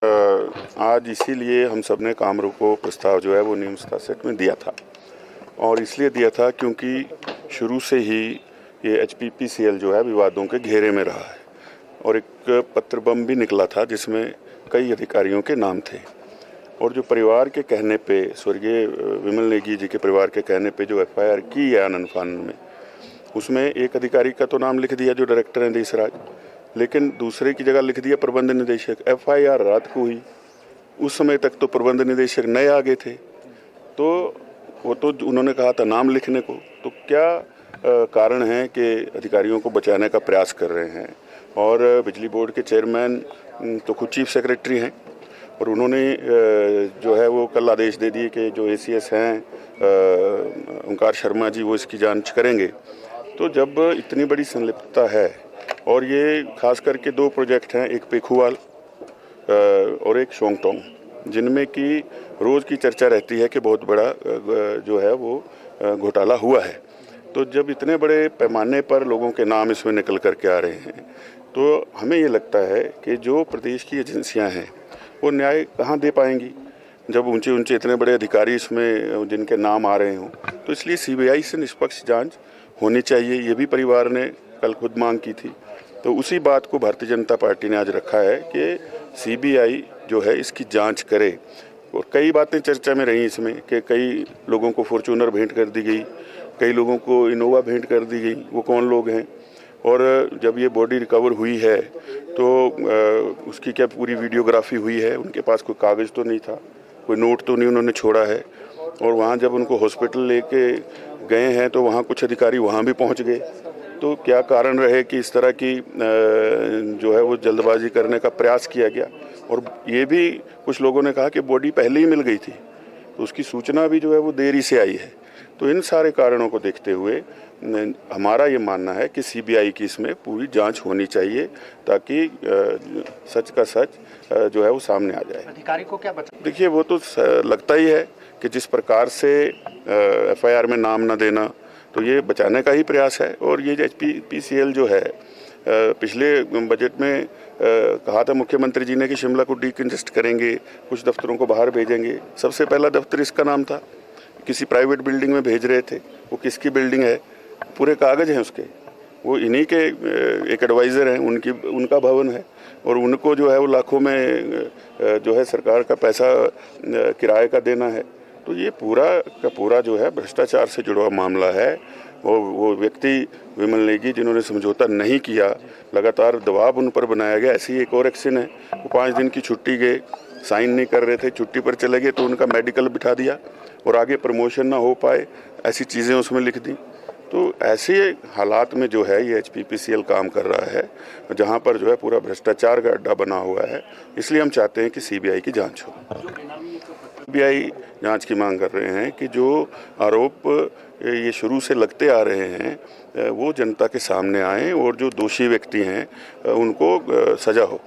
आज इसीलिए हम सब ने काम रोको प्रस्ताव जो है वो नियम सभा सेट में दिया था, और इसलिए दिया था क्योंकि शुरू से ही ये एचपीपीसीएल जो है विवादों के घेरे में रहा है, और एक पत्र बम भी निकला था जिसमें कई अधिकारियों के नाम थे। और जो परिवार के कहने पे, स्वर्गीय विमल नेगी जी के परिवार के कहने पे जो एफआईआर की है आनंद फानन में, उसमें एक अधिकारी का तो नाम लिख दिया जो डायरेक्टर हैं देशराज, लेकिन दूसरे की जगह लिख दिया प्रबंध निदेशक। एफआईआर रात को हुई, उस समय तक तो प्रबंध निदेशक नए आ गए थे, तो वो तो उन्होंने कहा था नाम लिखने को। तो क्या कारण है कि अधिकारियों को बचाने का प्रयास कर रहे हैं। और बिजली बोर्ड के चेयरमैन तो खुद चीफ सेक्रेटरी हैं, और उन्होंने जो है वो कल आदेश दे दिए कि जो एसीएस हैं ओंकार शर्मा जी वो इसकी जांच करेंगे। तो जब इतनी बड़ी संलिप्तता है, और ये खास करके दो प्रोजेक्ट हैं, एक पेखुवाल और एक शोंगटोंग, जिनमें कि रोज़ की चर्चा रहती है कि बहुत बड़ा जो है वो घोटाला हुआ है। तो जब इतने बड़े पैमाने पर लोगों के नाम इसमें निकल करके आ रहे हैं, तो हमें ये लगता है कि जो प्रदेश की एजेंसियां हैं वो न्याय कहाँ दे पाएंगी जब ऊंचे ऊंचे इतने बड़े अधिकारी इसमें जिनके नाम आ रहे हों। तो इसलिए सीबीआई से निष्पक्ष जांच होनी चाहिए, ये भी परिवार ने कल खुद मांग की थी। तो उसी बात को भारतीय जनता पार्टी ने आज रखा है कि सीबीआई जो है इसकी जांच करे। और कई बातें चर्चा में रही इसमें कि कई लोगों को फॉर्च्यूनर भेंट कर दी गई, कई लोगों को इनोवा भेंट कर दी गई, वो कौन लोग हैं। और जब ये बॉडी रिकवर हुई है तो उसकी क्या पूरी वीडियोग्राफी हुई है, उनके पास कोई कागज़ तो नहीं था, कोई नोट तो नहीं उन्होंने छोड़ा है। और वहाँ जब उनको हॉस्पिटल लेके गए हैं तो वहाँ कुछ अधिकारी वहाँ भी पहुँच गए। तो क्या कारण रहे कि इस तरह की जो है वो जल्दबाजी करने का प्रयास किया गया। और ये भी कुछ लोगों ने कहा कि बॉडी पहले ही मिल गई थी, तो उसकी सूचना भी जो है वो देरी से आई है। तो इन सारे कारणों को देखते हुए हमारा ये मानना है कि सीबीआई की इसमें पूरी जांच होनी चाहिए, ताकि सच का सच जो है वो सामने आ जाए। अधिकारी को क्या बचा? देखिए, वो तो लगता ही है कि जिस प्रकार से एफआईआर में नाम न देना, तो ये बचाने का ही प्रयास है। और ये एचपीपीसीएल जो है पिछले बजट में कहा था मुख्यमंत्री जी ने कि शिमला को डीकंजेस्ट करेंगे, कुछ दफ्तरों को बाहर भेजेंगे। सबसे पहला दफ्तर इसका नाम था, किसी प्राइवेट बिल्डिंग में भेज रहे थे। वो किसकी बिल्डिंग है, पूरे कागज़ हैं उसके, वो इन्हीं के एक एडवाइज़र हैं, उनका भवन है। और उनको जो है वो लाखों में जो है सरकार का पैसा किराए का देना है। तो ये पूरा का पूरा जो है भ्रष्टाचार से जुड़ा मामला है। वो व्यक्ति विमल नेगी जिन्होंने समझौता नहीं किया, लगातार दबाव उन पर बनाया गया। ऐसी एक और एक्शन है, वो 5 दिन की छुट्टी गए, साइन नहीं कर रहे थे, छुट्टी पर चले गए, तो उनका मेडिकल बिठा दिया और आगे प्रमोशन ना हो पाए ऐसी चीज़ें उसमें लिख दी। तो ऐसे हालात में जो है ये एचपीपीसीएल काम कर रहा है, जहाँ पर जो है पूरा भ्रष्टाचार का अड्डा बना हुआ है। इसलिए हम चाहते हैं कि सीबीआई की जांच हो। सीबीआई जांच की मांग कर रहे हैं कि जो आरोप ये शुरू से लगते आ रहे हैं वो जनता के सामने आए, और जो दोषी व्यक्ति हैं उनको सजा हो।